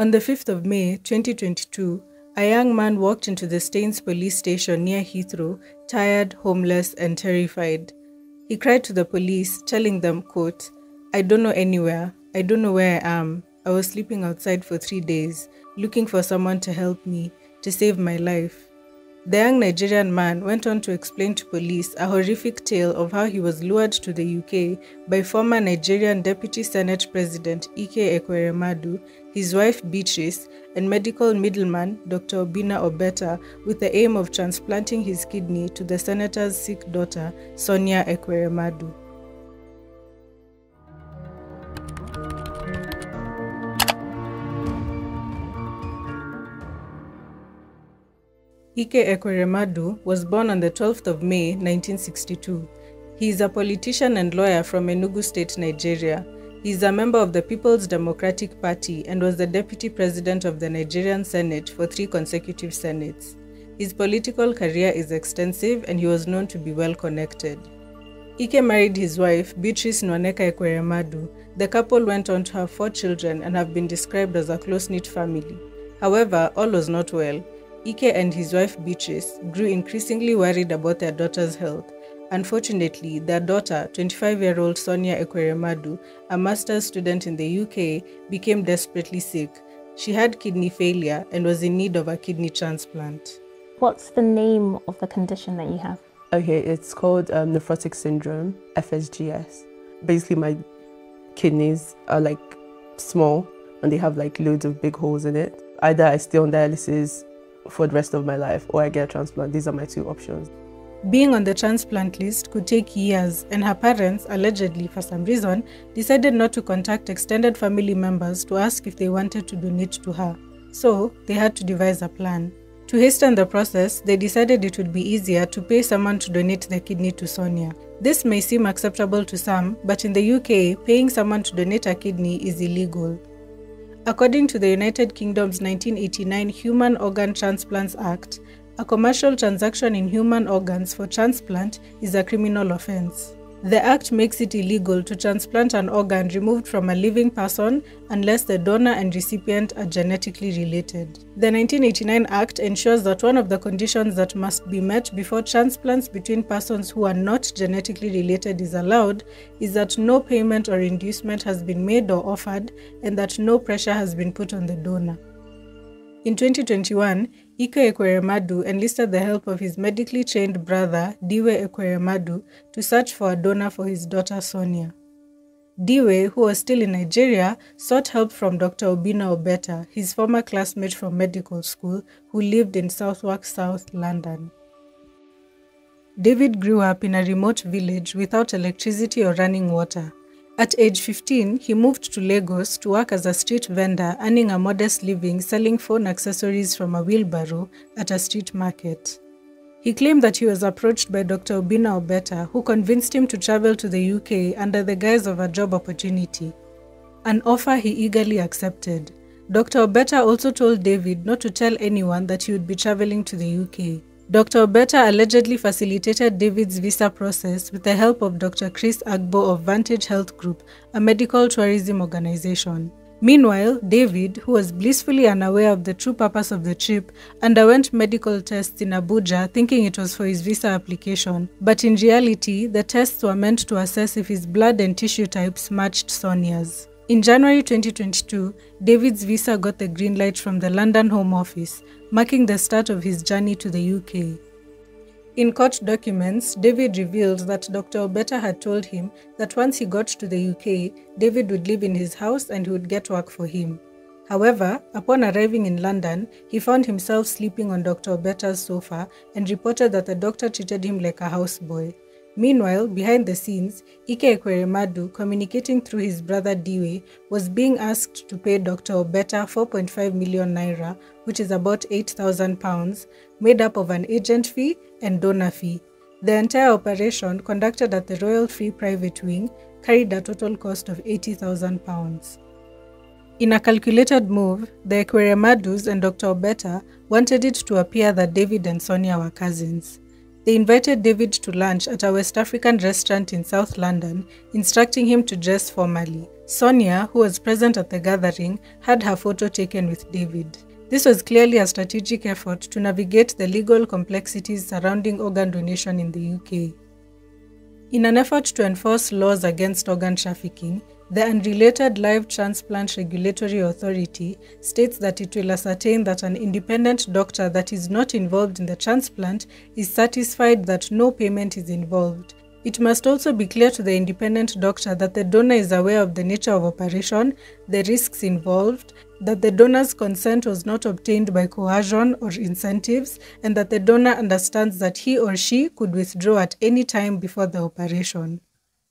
On the 5th of May 2022, a young man walked into the Staines police station near Heathrow, tired, homeless, and terrified. He cried to the police, telling them, quote, "I don't know anywhere. I don't know where I am. I was sleeping outside for 3 days, looking for someone to help me, to save my life." The young Nigerian man went on to explain to police a horrific tale of how he was lured to the UK by former Nigerian Deputy Senate President Ike Ekweremadu, his wife Beatrice, and medical middleman Dr. Obinna Obeta with the aim of transplanting his kidney to the senator's sick daughter, Sonia Ekweremadu. Ike Ekweremadu was born on the 12th of May 1962. He is a politician and lawyer from Enugu State, Nigeria. He is a member of the People's Democratic Party and was the Deputy President of the Nigerian Senate for 3 consecutive Senates. His political career is extensive and he was known to be well connected. Ike married his wife, Beatrice Ekweremadu. The couple went on to have 4 children and have been described as a close-knit family. However, all was not well. Ike and his wife Beatrice grew increasingly worried about their daughter's health. Unfortunately, their daughter, 25-year-old Sonia Ekweremadu, a master's student in the UK, became desperately sick. She had kidney failure and was in need of a kidney transplant. What's the name of the condition that you have? Okay, it's called nephrotic syndrome, FSGS. Basically, my kidneys are like small and they have like loads of big holes in it. Either I stay on dialysis for the rest of my life or I get a transplant. These are my 2 options. Being on the transplant list could take years, and her parents, allegedly for some reason, decided not to contact extended family members to ask if they wanted to donate to her. So, they had to devise a plan. To hasten the process, they decided it would be easier to pay someone to donate the kidney to Sonia. This may seem acceptable to some, but in the UK, paying someone to donate a kidney is illegal. According to the United Kingdom's 1989 Human Organ Transplants Act, a commercial transaction in human organs for transplant is a criminal offense. The act makes it illegal to transplant an organ removed from a living person unless the donor and recipient are genetically related. The 1989 Act ensures that one of the conditions that must be met before transplants between persons who are not genetically related is allowed is that no payment or inducement has been made or offered and that no pressure has been put on the donor. In 2021, Ike Ekweremadu enlisted the help of his medically trained brother, Diwe Ekweremadu, to search for a donor for his daughter Sonia. Diwe, who was still in Nigeria, sought help from Dr. Obinna Obeta, his former classmate from medical school, who lived in Southwark, South London. David grew up in a remote village without electricity or running water. At age 15, he moved to Lagos to work as a street vendor, earning a modest living selling phone accessories from a wheelbarrow at a street market. He claimed that he was approached by Dr. Obinna Obeta, who convinced him to travel to the UK under the guise of a job opportunity, an offer he eagerly accepted. Dr. Obeta also told David not to tell anyone that he would be traveling to the UK. Dr. Obeta allegedly facilitated David's visa process with the help of Dr. Chris Agbo of Vantage Health Group, a medical tourism organization. Meanwhile, David, who was blissfully unaware of the true purpose of the trip, underwent medical tests in Abuja thinking it was for his visa application, but in reality, the tests were meant to assess if his blood and tissue types matched Sonia's. In January 2022, David's visa got the green light from the London Home Office, marking the start of his journey to the UK. In court documents, David revealed that Dr. Obeta had told him that once he got to the UK, David would live in his house and he would get work for him. However, upon arriving in London, he found himself sleeping on Dr. Obeta's sofa and reported that the doctor treated him like a houseboy. Meanwhile, behind the scenes, Ike Ekweremadu, communicating through his brother Diwe, was being asked to pay Dr. Obeta 4.5 million naira, which is about £8,000, made up of an agent fee and donor fee. The entire operation, conducted at the Royal Free Private Wing, carried a total cost of £80,000. In a calculated move, the Ekweremadus and Dr. Obeta wanted it to appear that David and Sonia were cousins. They invited David to lunch at a West African restaurant in South London, instructing him to dress formally. Sonia, who was present at the gathering, had her photo taken with David. This was clearly a strategic effort to navigate the legal complexities surrounding organ donation in the UK. In an effort to enforce laws against organ trafficking, the Unrelated Live Transplant Regulatory Authority states that it will ascertain that an independent doctor that is not involved in the transplant is satisfied that no payment is involved. It must also be clear to the independent doctor that the donor is aware of the nature of operation, the risks involved, that the donor's consent was not obtained by coercion or incentives, and that the donor understands that he or she could withdraw at any time before the operation.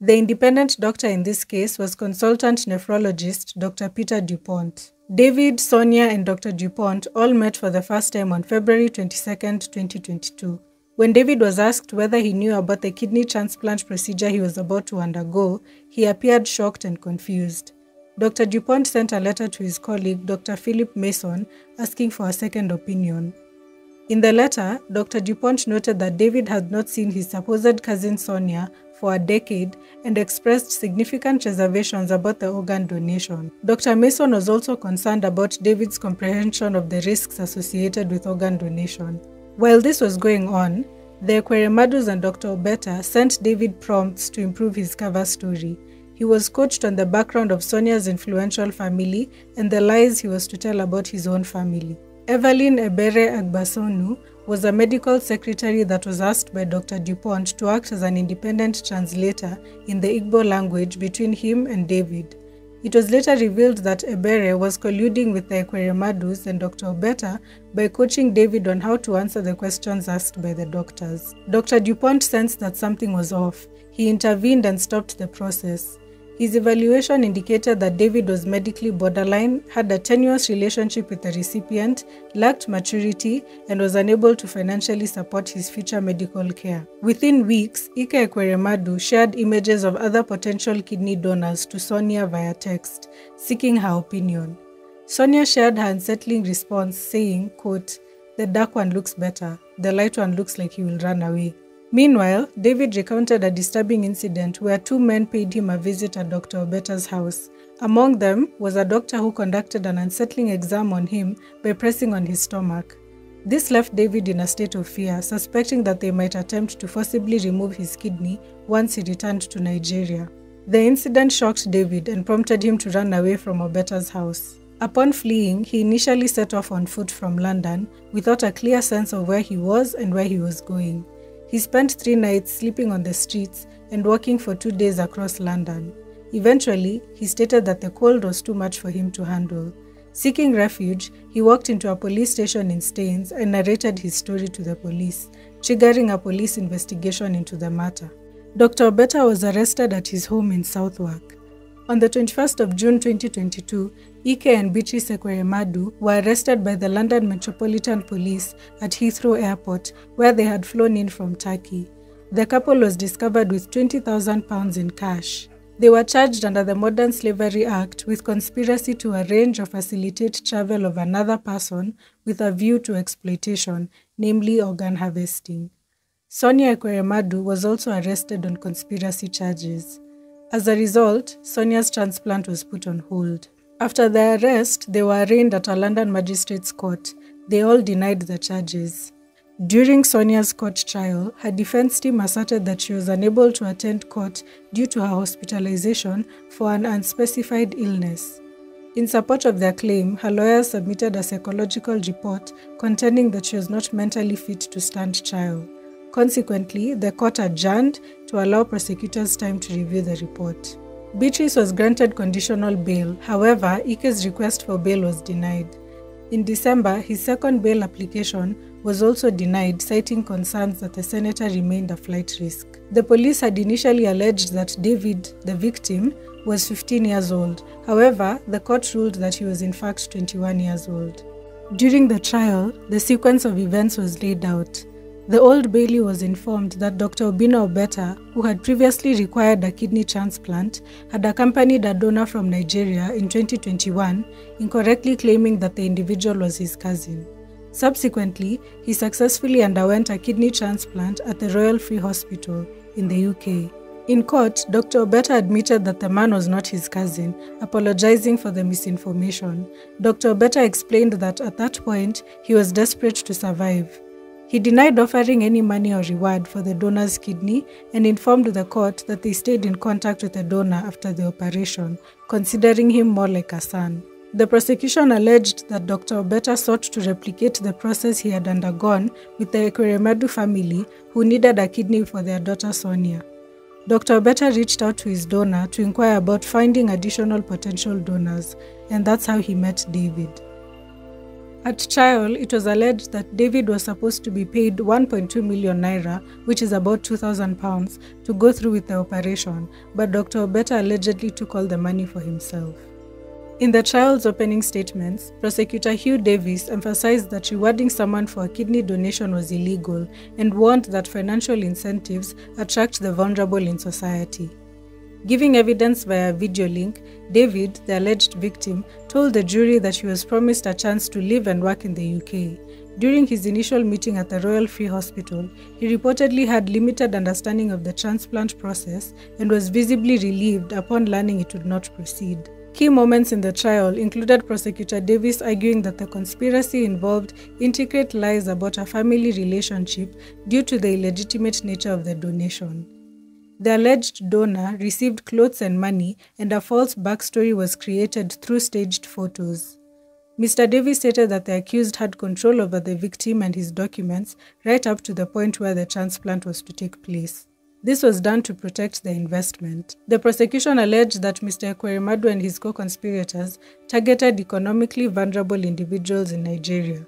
The independent doctor in this case was consultant nephrologist Dr. Peter DuPont. David, Sonia, and Dr. DuPont all met for the first time on February 22, 2022. When David was asked whether he knew about the kidney transplant procedure he was about to undergo, he appeared shocked and confused. Dr. DuPont sent a letter to his colleague, Dr. Philip Mason, asking for a second opinion. In the letter, Dr. DuPont noted that David had not seen his supposed cousin Sonia for a decade and expressed significant reservations about the organ donation. Dr. Mason was also concerned about David's comprehension of the risks associated with organ donation. While this was going on, the Ekweremadus and Dr. Obeta sent David prompts to improve his cover story. He was coached on the background of Sonia's influential family and the lies he was to tell about his own family. Evelyn Ebere Agbasonu was a medical secretary that was asked by Dr. DuPont to act as an independent translator in the Igbo language between him and David. It was later revealed that Ebere was colluding with the Ekweremadus and Dr. Obeta by coaching David on how to answer the questions asked by the doctors. Dr. DuPont sensed that something was off. He intervened and stopped the process. His evaluation indicated that David was medically borderline, had a tenuous relationship with the recipient, lacked maturity, and was unable to financially support his future medical care. Within weeks, Ike Ekweremadu shared images of other potential kidney donors to Sonia via text, seeking her opinion. Sonia shared her unsettling response, saying, quote, "The dark one looks better. The light one looks like he will run away." Meanwhile, David recounted a disturbing incident where two men paid him a visit at Dr. Obeta's house. Among them was a doctor who conducted an unsettling exam on him by pressing on his stomach. This left David in a state of fear, suspecting that they might attempt to forcibly remove his kidney once he returned to Nigeria. The incident shocked David and prompted him to run away from Obeta's house. Upon fleeing, he initially set off on foot from London without a clear sense of where he was and where he was going. He spent 3 nights sleeping on the streets and walking for 2 days across London. Eventually, he stated that the cold was too much for him to handle. Seeking refuge, he walked into a police station in Staines and narrated his story to the police, triggering a police investigation into the matter. Dr. Obeta was arrested at his home in Southwark. On the 21st of June 2022, Ike and Beatrice Ekweremadu were arrested by the London Metropolitan Police at Heathrow Airport, where they had flown in from Turkey. The couple was discovered with £20,000 in cash. They were charged under the Modern Slavery Act with conspiracy to arrange or facilitate travel of another person with a view to exploitation, namely organ harvesting. Sonia Ekweremadu was also arrested on conspiracy charges. As a result, Sonia's transplant was put on hold. After the arrest, they were arraigned at a London magistrate's court. They all denied the charges. During Sonia's court trial, her defense team asserted that she was unable to attend court due to her hospitalization for an unspecified illness. In support of their claim, her lawyers submitted a psychological report contending that she was not mentally fit to stand trial. Consequently, the court adjourned to allow prosecutors time to review the report. Beatrice was granted conditional bail. However, Ike's request for bail was denied. In December, his second bail application was also denied, citing concerns that the senator remained a flight risk. The police had initially alleged that David, the victim, was 15 years old. However, the court ruled that he was in fact 21 years old. During the trial, the sequence of events was laid out. The Old Bailey was informed that Dr. Obina Obeta, who had previously required a kidney transplant, had accompanied a donor from Nigeria in 2021, incorrectly claiming that the individual was his cousin. Subsequently, he successfully underwent a kidney transplant at the Royal Free Hospital in the UK. In court, Dr. Obeta admitted that the man was not his cousin, apologizing for the misinformation. Dr. Obeta explained that at that point, he was desperate to survive. He denied offering any money or reward for the donor's kidney and informed the court that they stayed in contact with the donor after the operation, considering him more like a son. The prosecution alleged that Dr. Obeta sought to replicate the process he had undergone with the Ekweremadu family, who needed a kidney for their daughter Sonia. Dr. Obeta reached out to his donor to inquire about finding additional potential donors, and that's how he met David. At trial, it was alleged that David was supposed to be paid 1.2 million naira, which is about 2,000 pounds, to go through with the operation, but Dr. Obeta allegedly took all the money for himself. In the trial's opening statements, Prosecutor Hugh Davis emphasized that rewarding someone for a kidney donation was illegal and warned that financial incentives attract the vulnerable in society. Giving evidence via video link, David, the alleged victim, told the jury that he was promised a chance to live and work in the UK. During his initial meeting at the Royal Free Hospital, he reportedly had limited understanding of the transplant process and was visibly relieved upon learning it would not proceed. Key moments in the trial included Prosecutor Davis arguing that the conspiracy involved intricate lies about a family relationship due to the illegitimate nature of the donation. The alleged donor received clothes and money, and a false backstory was created through staged photos. Mr. Davis stated that the accused had control over the victim and his documents right up to the point where the transplant was to take place. This was done to protect the investment. The prosecution alleged that Mr. Ekweremadu and his co-conspirators targeted economically vulnerable individuals in Nigeria.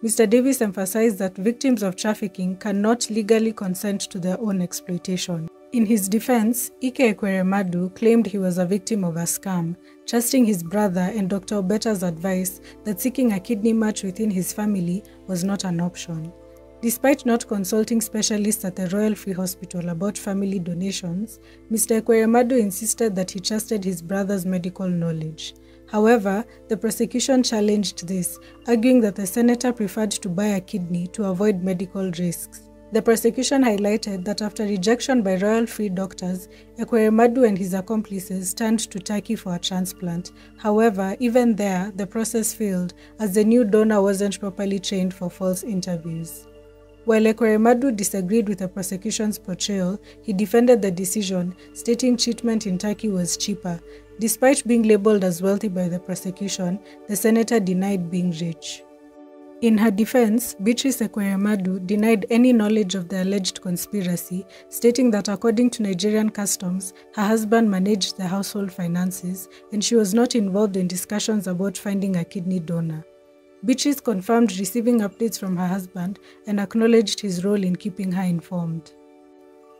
Mr. Davis emphasized that victims of trafficking cannot legally consent to their own exploitation. In his defense, Ike Ekweremadu claimed he was a victim of a scam, trusting his brother and Dr. Obeta's advice that seeking a kidney match within his family was not an option. Despite not consulting specialists at the Royal Free Hospital about family donations, Mr. Ekweremadu insisted that he trusted his brother's medical knowledge. However, the prosecution challenged this, arguing that the senator preferred to buy a kidney to avoid medical risks. The prosecution highlighted that after rejection by Royal Free doctors, Ekweremadu and his accomplices turned to Turkey for a transplant. However, even there, the process failed as the new donor wasn't properly trained for false interviews. While Ekweremadu disagreed with the prosecution's portrayal, he defended the decision, stating treatment in Turkey was cheaper. Despite being labeled as wealthy by the prosecution, the senator denied being rich. In her defense, Beatrice Ekweremadu denied any knowledge of the alleged conspiracy, stating that according to Nigerian customs, her husband managed the household finances and she was not involved in discussions about finding a kidney donor. Beatrice confirmed receiving updates from her husband and acknowledged his role in keeping her informed.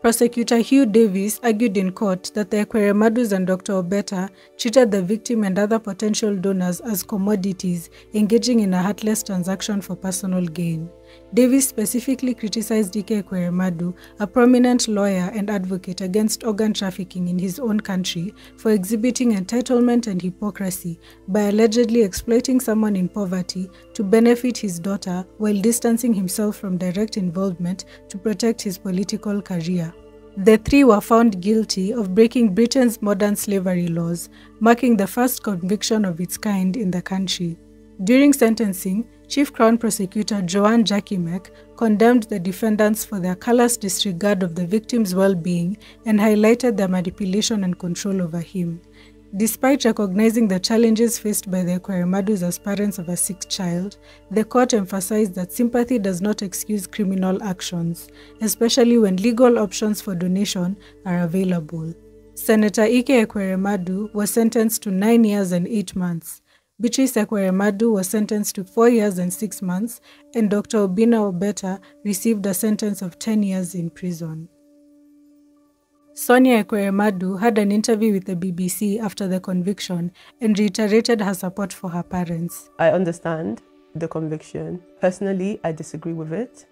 Prosecutor Hugh Davis argued in court that the Ekweremadus and Dr. Obeta treated the victim and other potential donors as commodities, engaging in a heartless transaction for personal gain. Davis specifically criticized Ike Ekweremadu, a prominent lawyer and advocate against organ trafficking in his own country, for exhibiting entitlement and hypocrisy by allegedly exploiting someone in poverty to benefit his daughter while distancing himself from direct involvement to protect his political career. The three were found guilty of breaking Britain's modern slavery laws, marking the first conviction of its kind in the country. During sentencing, Chief Crown Prosecutor Joanne Jakimek condemned the defendants for their callous disregard of the victim's well-being and highlighted their manipulation and control over him. Despite recognizing the challenges faced by the Ekweremadus as parents of a sick child, the court emphasized that sympathy does not excuse criminal actions, especially when legal options for donation are available. Senator Ike Ekweremadu was sentenced to 9 years and 8 months. Beatrice Ekweremadu was sentenced to 4 years and 6 months, and Dr. Obina Obeta received a sentence of 10 years in prison. Sonia Ekweremadu had an interview with the BBC after the conviction and reiterated her support for her parents. I understand the conviction. Personally, I disagree with it.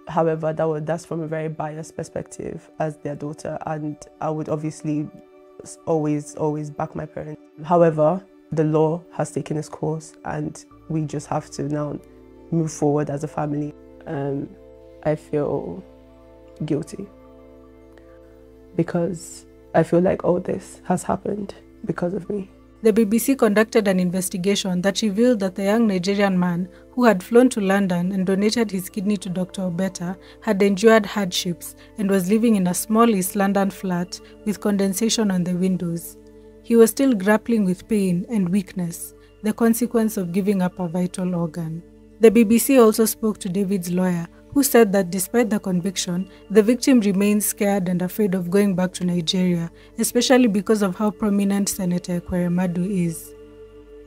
However, that's from a very biased perspective as their daughter, and I would obviously always back my parents. However, the law has taken its course and we just have to now move forward as a family. I feel guilty. because I feel like all this has happened because of me. The BBC conducted an investigation that revealed that the young Nigerian man who had flown to London and donated his kidney to Dr. Obeta had endured hardships and was living in a small East London flat with condensation on the windows. He was still grappling with pain and weakness, the consequence of giving up a vital organ. The BBC also spoke to David's lawyer, who said that despite the conviction, the victim remains scared and afraid of going back to Nigeria, especially because of how prominent Senator Ekweremadu is.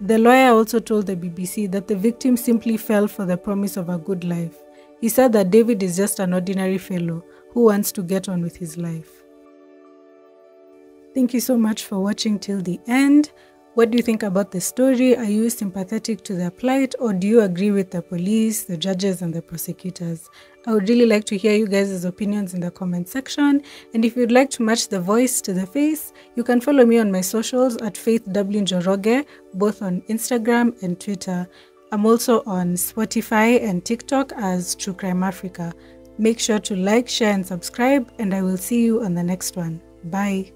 The lawyer also told the BBC that the victim simply fell for the promise of a good life. He said that David is just an ordinary fellow who wants to get on with his life. Thank you so much for watching till the end. What do you think about the story? Are you sympathetic to their plight, or do you agree with the police, the judges, and the prosecutors? I would really like to hear you guys' opinions in the comment section. And if you'd like to match the voice to the face, you can follow me on my socials at Faith W. Njoroge, both on Instagram and Twitter. I'm also on Spotify and TikTok as True Crime Africa. Make sure to like, share, and subscribe, and I will see you on the next one. Bye.